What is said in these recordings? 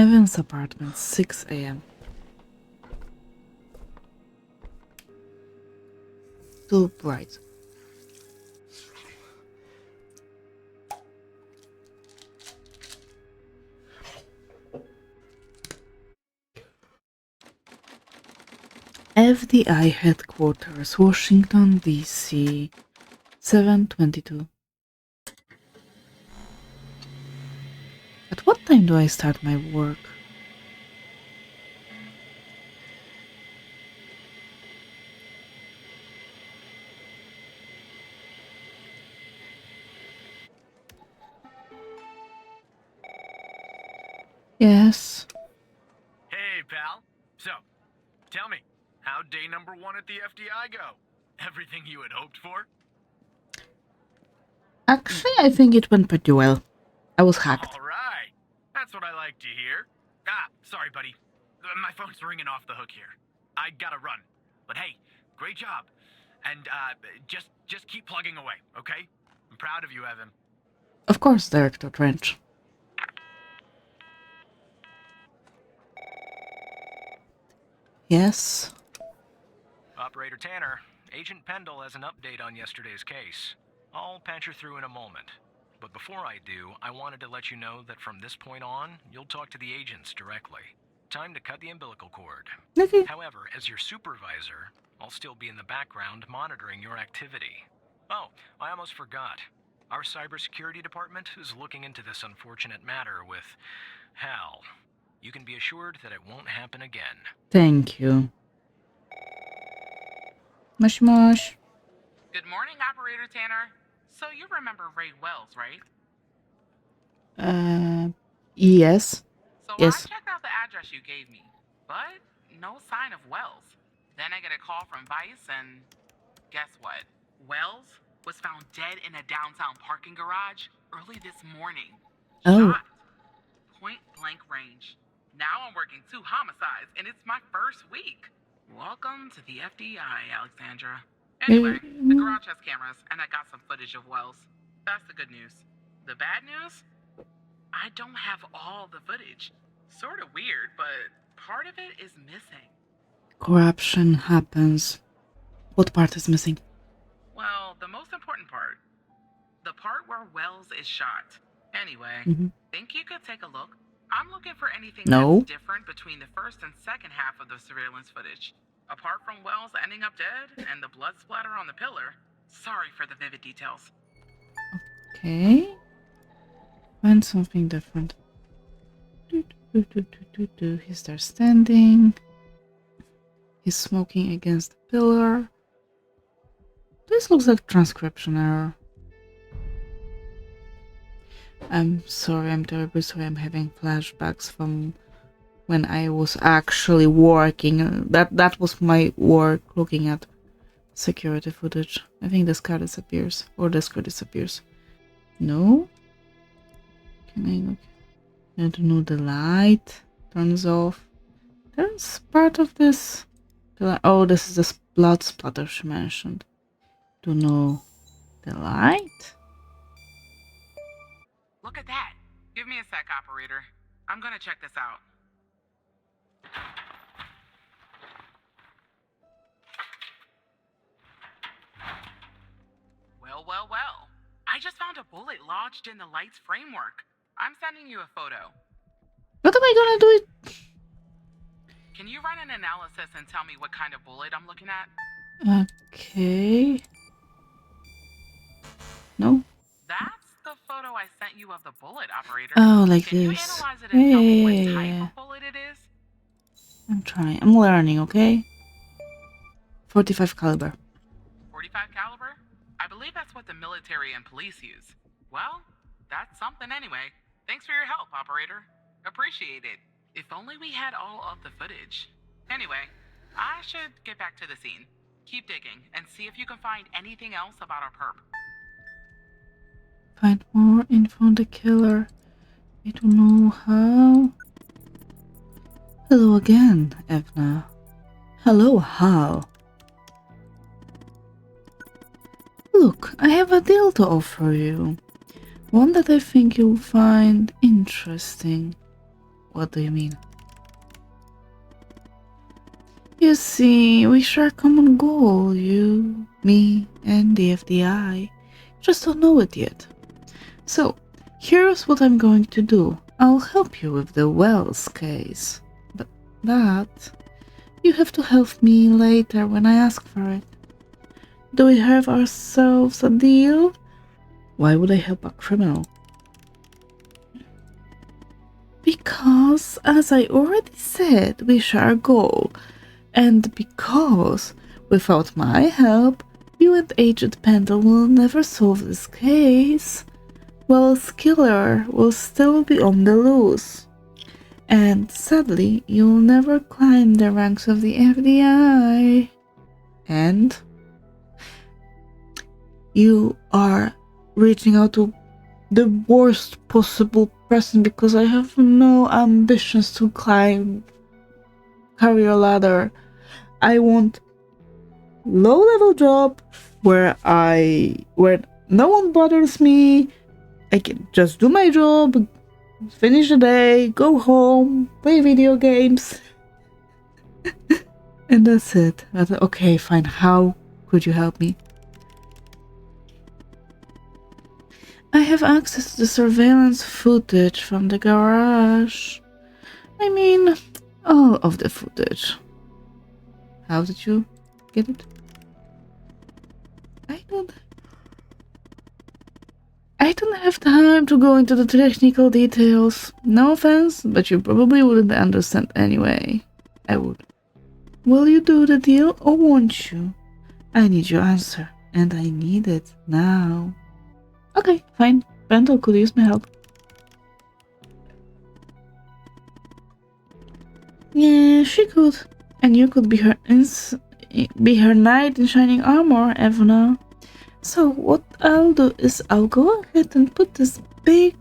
Evans apartment, 6 a.m. Too bright. FDI headquarters, Washington, D.C. 7:22. At what time do I start my work? Yes. Hey, pal. So, tell me, how'd day number 1 at the FDI go? Everything you had hoped for? Actually, I think it went pretty well. I was hacked. All right. That's what I like to hear. Sorry, buddy. My phone's ringing off the hook here. I gotta run. But hey, great job. And, just keep plugging away, okay? I'm proud of you, Evan. Of course, Director Trench. Yes. Operator Tanner, Agent Pendle has an update on yesterday's case. I'll patch her through in a moment. But before I do, I wanted to let you know that from this point on, you'll talk to the agents directly. Time to cut the umbilical cord. Okay. However, as your supervisor, I'll still be in the background monitoring your activity. Oh, I almost forgot. Our cybersecurity department is looking into this unfortunate matter with Hal. You can be assured that it won't happen again. Thank you. Mush mush. Good morning, Operator Tanner. So you remember Ray Wells, right? Yes. So Yes. I checked out the address you gave me, but no sign of Wells. Then I get a call from Vice, and guess what? Wells was found dead in a downtown parking garage early this morning. Oh. Shot. Point blank range. Now I'm working 2 homicides, and it's my first week. Welcome to the FDI, Alexandra. Anyway, the garage has cameras, and I got some footage of Wells. That's the good news. The bad news? I don't have all the footage. Sort of weird, but part of it is missing. Corruption happens. What part is missing? Well, the most important part. The part where Wells is shot. Anyway, think you could take a look? I'm looking for anything that's different between the first and second half of the surveillance footage. Apart from Wells ending up dead and the blood splatter on the pillar. Sorry for the vivid details. Okay. Find something different. He's there standing. He's smoking against the pillar. This looks like transcription error. I'm sorry, I'm terribly sorry. I'm having flashbacks from when I was actually working. That was my work, looking at security footage. I think this car disappears, or this car disappears. No? Can I look? I don't know, the light turns off. There's part of this. Oh, this is the blood splatter she mentioned. Don't know. The light? Look at that. Give me a sec, operator. I'm gonna check this out. Well. I just found a bullet lodged in the light's framework. I'm sending you a photo. What am I gonna do it? Can you run an analysis and tell me what kind of bullet I'm looking at? Okay. No? That's the photo I sent you of the bullet, operator. Oh, like Can you this. analyze it and tell me what type Yeah. of bullet it is? I'm trying. I'm learning, okay? 45 caliber. 45 caliber? I believe that's what the military and police use. Well, that's something anyway. Thanks for your help, operator. Appreciate it. If only we had all of the footage. Anyway, I should get back to the scene. Keep digging and see if you can find anything else about our perp. Find more info on the killer. I don't know how. Hello again, Evna. Hello, Hal. Look, I have a deal to offer you. One that I think you'll find interesting. What do you mean? You see, we share a common goal, you, me, and the FBI. Just don't know it yet. So, here's what I'm going to do. I'll help you with the Wells case. But that, you have to help me later when I ask for it. Do we have ourselves a deal? Why would I help a criminal? Because, as I already said, we share a goal. And because, without my help, you and Agent Pendle will never solve this case. Wells' killer will still be on the loose. And sadly, you'll never climb the ranks of the FBI. And you are reaching out to the worst possible person because I have no ambitions to climb career ladder. I want low-level job where no one bothers me. I can just do my job, finish the day, go home, play video games. And that's it. Okay, fine. How could you help me? I have access to the surveillance footage from the garage. I mean, all of the footage. How did you get it? I don't have time to go into the technical details. No offense, but you probably wouldn't understand anyway. I would. Will you do the deal or won't you? I need your answer, and I need it now. Okay, fine. Pendle could use my help. Yeah, she could. And you could be her knight in shining armor, Evna. So what I'll do is I'll go ahead and put this big,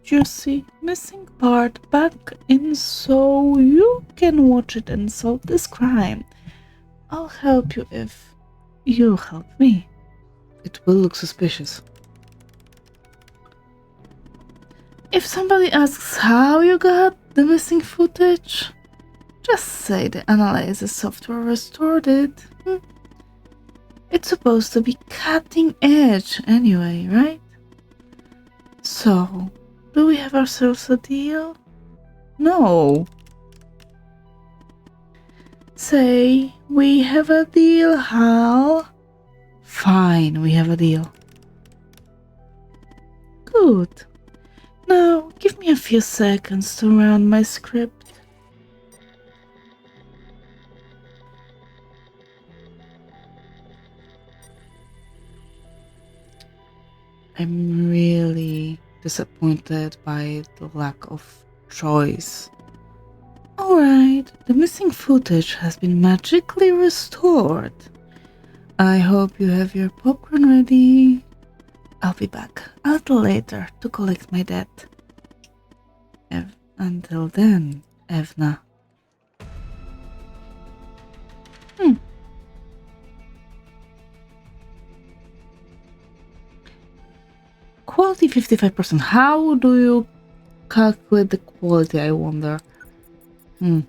juicy, missing part back in so you can watch it and solve this crime. I'll help you if you help me. It will look suspicious. If somebody asks how you got the missing footage, just say the analysis software restored it. It's supposed to be cutting edge anyway, right? So, do we have ourselves a deal? No. Say, we have a deal, Hal. Fine, we have a deal. Good. Now, give me a few seconds to run my script. I'm really disappointed by the lack of choice. Alright, the missing footage has been magically restored. I hope you have your popcorn ready. I'll be back a little later to collect my debt. Until then, Evna. Quality 55%. How do you calculate the quality, I wonder? Who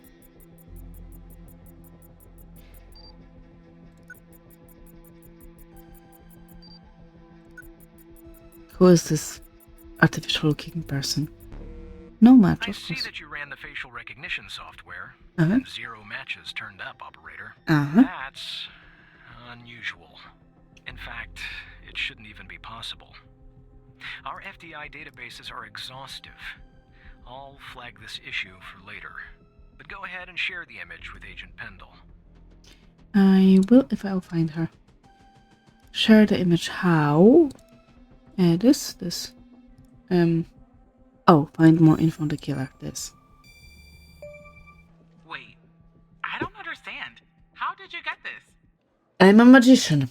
is this artificial looking person? No match, I of see course. that you ran the facial recognition software. Uh-huh. And 0 matches turned up, operator. Uh-huh. That's unusual. In fact, it shouldn't even be possible. Our FDI databases are exhaustive. I'll flag this issue for later. But go ahead and share the image with Agent Pendle. I will if I'll find her. Share the image. How? This. Oh, find more info on the killer. This. Wait, I don't understand. How did you get this? I'm a magician.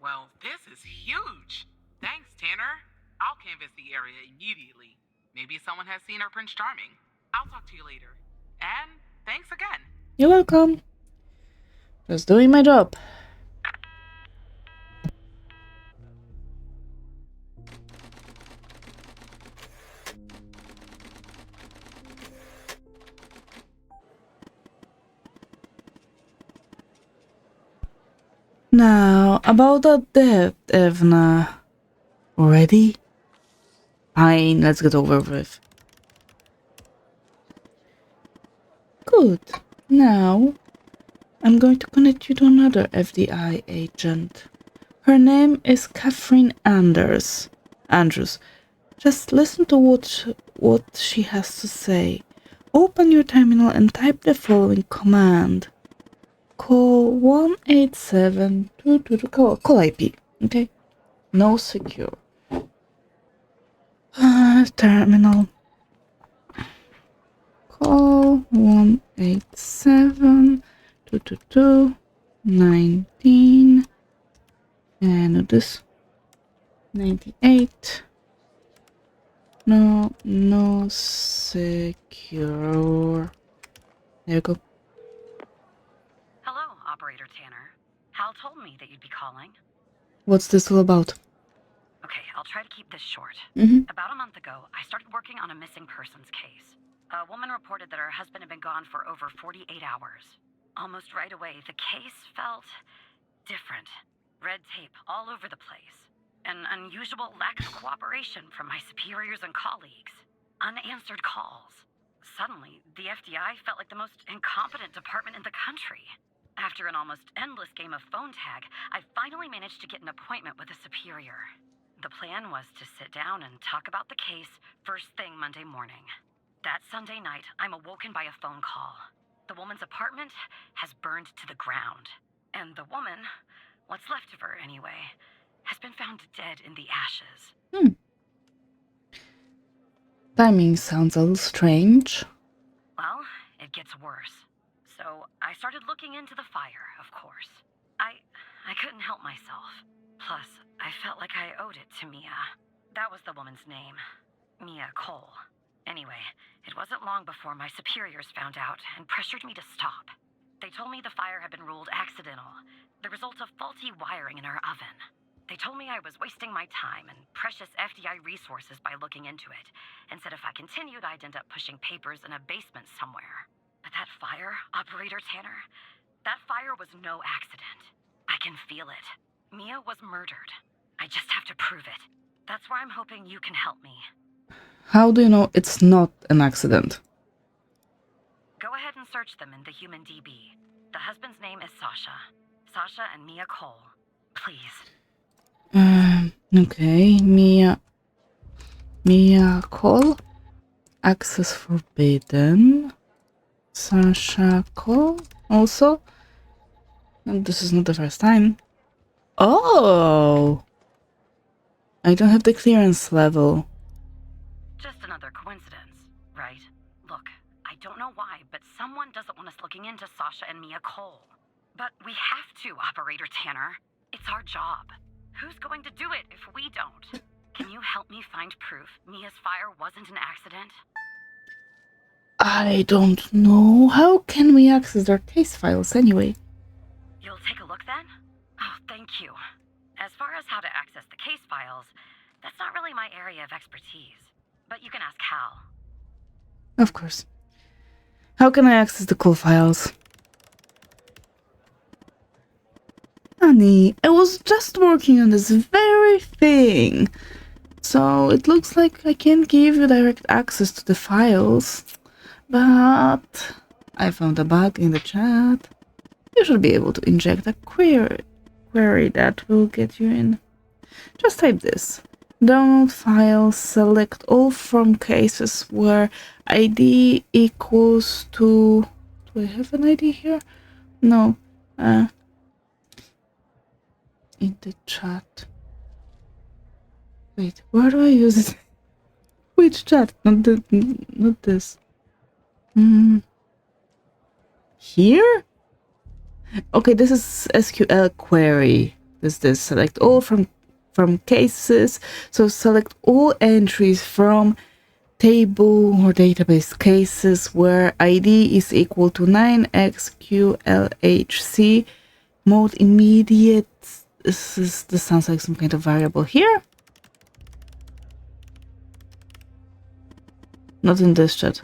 Well, this is huge. Thanks, Tanner. I'll canvass the area immediately. Maybe someone has seen our Prince Charming. I'll talk to you later. And thanks again. You're welcome. Just doing my job. Now, about that debt, Evna. Ready? Fine, let's get over with. Good. Now, I'm going to connect you to another FDI agent. Her name is Catherine Andrews. Just listen to what she has to say. Open your terminal and type the following command. Call 18722. Call IP. Okay? No secure. Terminal. Call 1872219. And this 98. No secure. There you go. Hello, Operator Tanner. Hal told me that you'd be calling. What's this all about? Okay, I'll try to keep this short. About a month ago, I started working on a missing persons case. A woman reported that her husband had been gone for over 48 hours. Almost right away, the case felt different. Red tape all over the place. An unusual lack of cooperation from my superiors and colleagues. Unanswered calls. Suddenly, the FDI felt like the most incompetent department in the country. After an almost endless game of phone tag, I finally managed to get an appointment with a superior. The plan was to sit down and talk about the case first thing Monday morning. That Sunday night, I'm awoken by a phone call. The woman's apartment has burned to the ground. And the woman, what's left of her anyway, has been found dead in the ashes. Timing sounds a little strange. Well, it gets worse. So I started looking into the fire, of course. I couldn't help myself. Plus, I felt like I owed it to Mia. That was the woman's name. Mia Cole. Anyway, it wasn't long before my superiors found out and pressured me to stop. They told me the fire had been ruled accidental, the result of faulty wiring in our oven. They told me I was wasting my time and precious FDI resources by looking into it, and said if I continued, I'd end up pushing papers in a basement somewhere. But that fire, Operator Tanner, that fire was no accident. I can feel it. Mia was murdered. I just have to prove it. That's where I'm hoping you can help me. How do you know it's not an accident? Go ahead and search them in the human DB. The husband's name is Sasha. Sasha and Mia Cole. Please. Okay, Mia Cole. Access forbidden. Sasha Cole also. And this is not the first time. Oh! I don't have the clearance level. Just another coincidence, right? Look, I don't know why, but someone doesn't want us looking into Sasha and Mia Cole. But we have to, Operator Tanner. It's our job. Who's going to do it if we don't? Can you help me find proof Mia's fire wasn't an accident? I don't know. How can we access their case files anyway? You'll take a look then? Oh, thank you. As far as how to access the case files, that's not really my area of expertise. But you can ask Hal. Of course. How can I access the call files? Honey, I was just working on this very thing. So it looks like I can't give you direct access to the files. But I found a bug in the chat. You should be able to inject a query that will get you in. Just type this. Download files, select all from cases where ID equals to... Do I have an ID here? No. In the chat. Wait, where do I use it? Which chat? Not this. Here? Okay, this is SQL query. This select all from cases. So select all entries from table or database cases where ID is equal to 9xqlhc. Mode immediate. This sounds like some kind of variable here. Not in this chat.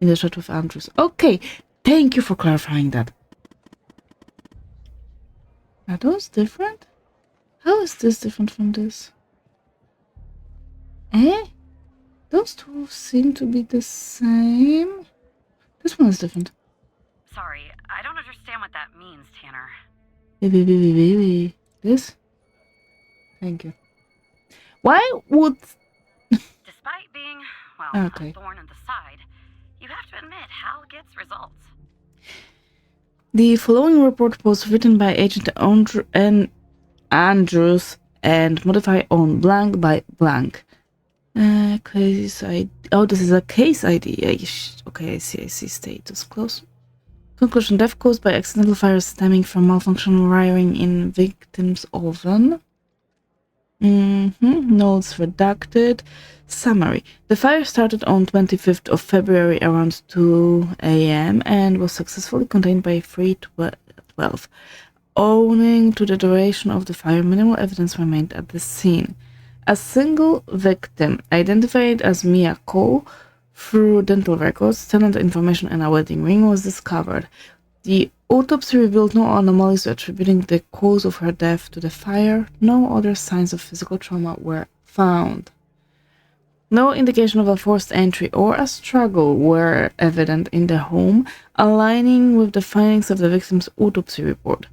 In the chat with Andrews. Okay, thank you for clarifying that. Are those different? How is this different from this? Eh? Those two seem to be the same. This one is different. Sorry, I don't understand what that means, Tanner. This? Thank you. Why would... Despite being, well, Okay. a thorn in the side, you have to admit Hal gets results. The following report was written by Agent Andrews and modified on blank by blank. Case ID. Oh, this is a case ID. Okay, I see. Status close. Conclusion: death caused by accidental fire stemming from malfunctional wiring in victim's oven. Notes redacted. Summary: the fire started on 25th of February around 2 a.m. and was successfully contained by 3:12. Owing to the duration of the fire, minimal evidence remained at the scene. A single victim, identified as Mia Cole, through dental records, tenant information, and a wedding ring, was discovered. The autopsy revealed no anomalies attributing the cause of her death to the fire. No other signs of physical trauma were found. No indication of a forced entry or a struggle were evident in the home, aligning with the findings of the victim's autopsy report.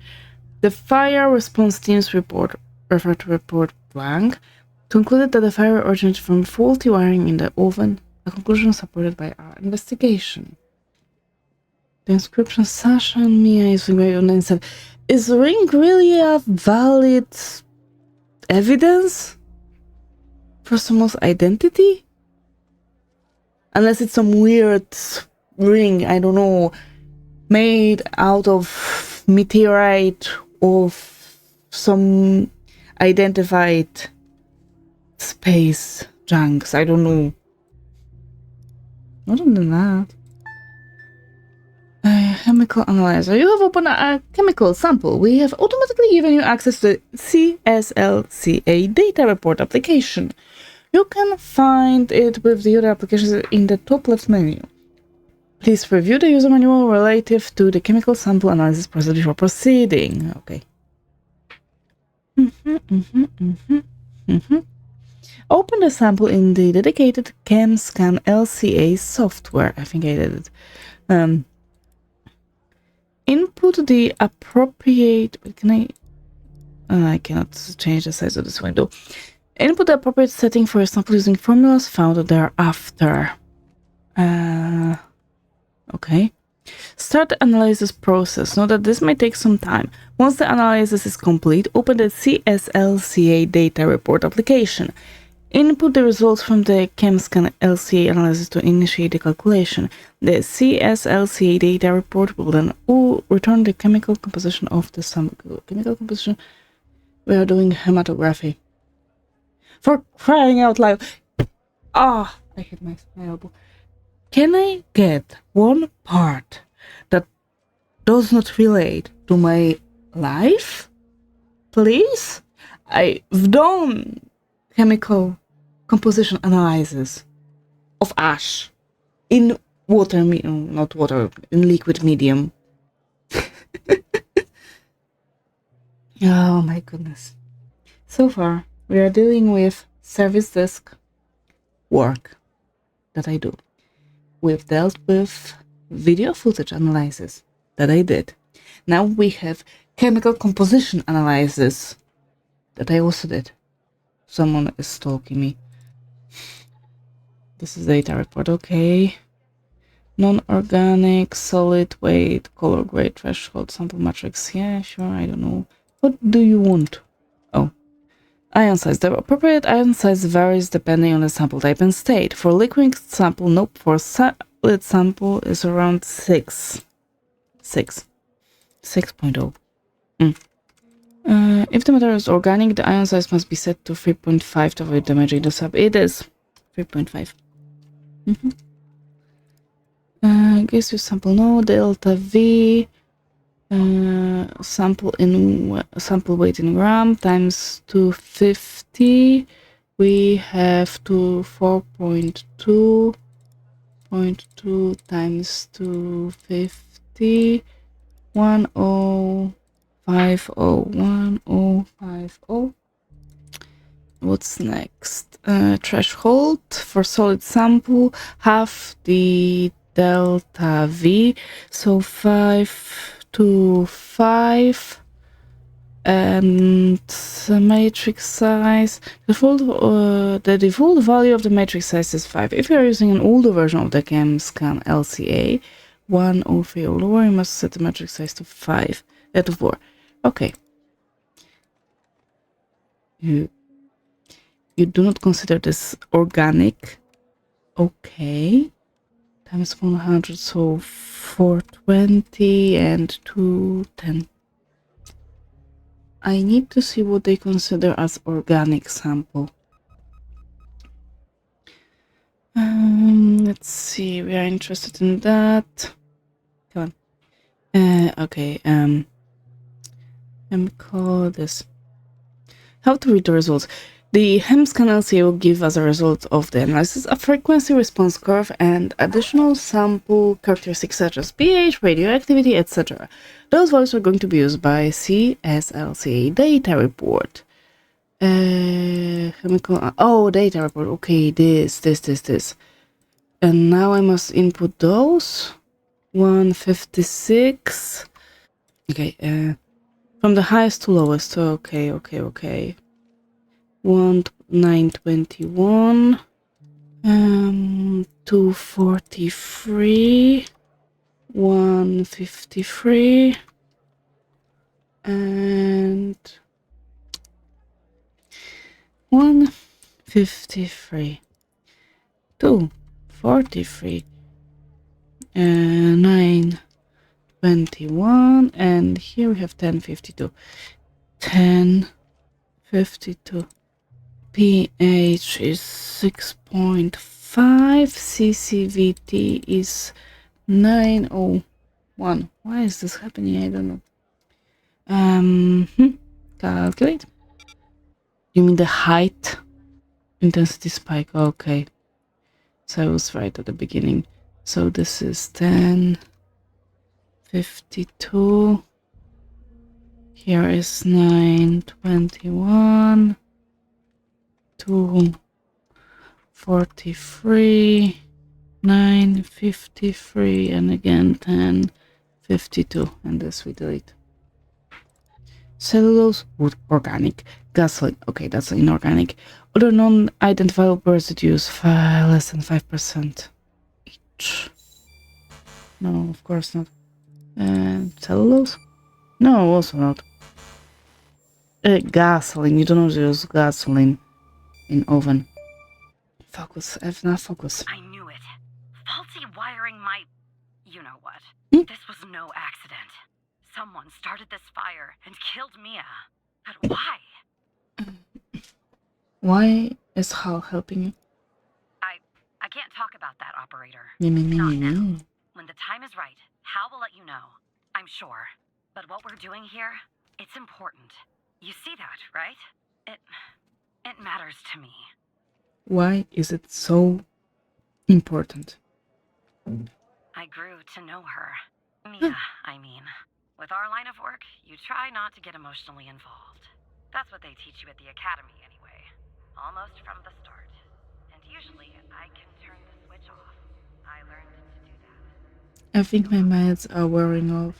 The fire response team's report, referred to report blank, concluded that the fire originated from faulty wiring in the oven, a conclusion supported by our investigation. The inscription Sasha and Mia is engraved on the inside. Is the ring really a valid evidence for someone's identity? Unless it's some weird ring, I don't know, made out of meteorite of some identified space junks, I don't know. Other than that, chemical analyzer. You have opened a chemical sample. We have automatically given you access to the CSLCA data report application. You can find it with the other applications in the top left menu. Please review the user manual relative to the chemical sample analysis process before proceeding. Okay. Open the sample in the dedicated ChemScan LCA software. I think I did it. Input the appropriate... I cannot change the size of this window. Input the appropriate setting for your sample using formulas found thereafter. Okay. Start the analysis process. Note that this may take some time. Once the analysis is complete, open the CSLCA data report application. Input the results from the ChemScan LCA analysis to initiate the calculation. The CSLCA data report will then return the chemical composition of the sample. Chemical composition? We are doing hematography. For crying out loud! Ah, I hit my elbow. Can I get one part that does not relate to my life? Please? I've done chemical composition analysis of ash in water, not water, in liquid medium. Oh my goodness. So far, we are dealing with service desk work that I do. We've dealt with video footage analysis that I did. Now we have chemical composition analysis that I also did. Someone is stalking me. This is data report, okay. Non-organic, solid weight, color grade, threshold, sample matrix. Yeah, sure, I don't know. What do you want? Oh. Ion size. The appropriate ion size varies depending on the sample type and state. For liquid sample, nope. For solid sample is around 6. 6.0. If the material is organic, the ion size must be set to 3.5 to avoid damaging the sub. It is 3.5. Guess you sample no delta V. Sample weight in gram times 250. We have to 4.2. 0.2 times 250. 105 501050. What's next? Threshold for solid sample, half the delta V, so 5 to 5, and the matrix size. The default value of the matrix size is 5. If you are using an older version of the CamScan LCA 103 or lower, you must set the matrix size to 5, to 4. Okay. You do not consider this organic. Okay. Times 100, so 420 and 210. I need to see what they consider as organic sample. Let's see. We are interested in that. Come on. Okay. Let me call this. How to read the results. The CamScan LCA will give as a result of the analysis a frequency response curve and additional sample characteristics such as pH, radioactivity, etc. Those values are going to be used by CSLCA data report. Chemical. Oh, data report. Okay, this. And now I must input those. 156. Okay. From the highest to lowest. Okay. 1921, 243, 153, and 153, 243, 921, and here we have 1052. 1052. pH is 6.5, CCVT is 901. Why is this happening? I don't know. Calculate. You mean the height? Intensity spike. Okay. So I was right at the beginning. So this is 1052. Here is 921. 243, 953, and again 1052, and this we delete. Cellulose, wood, organic, gasoline. Okay, that's inorganic. Other non-identifiable residues, less than 5% each. No, of course not. And cellulose? No, also not. Gasoline. You don't use gasoline in oven. Focus, Evna, focus. I knew it. Faulty wiring my... You know what. This was no accident. Someone started this fire and killed Mia. But why? Why is Hal helping you? I can't talk about that, operator. Not now. When the time is right, Hal will let you know. I'm sure. But what we're doing here, it's important. You see that, right? It matters to me. Why is it so important? I grew to know her. Mia, I mean. With our line of work, you try not to get emotionally involved. That's what they teach you at the academy anyway. Almost from the start. And usually, I can turn the switch off. I learned to do that. I think my meds are wearing off.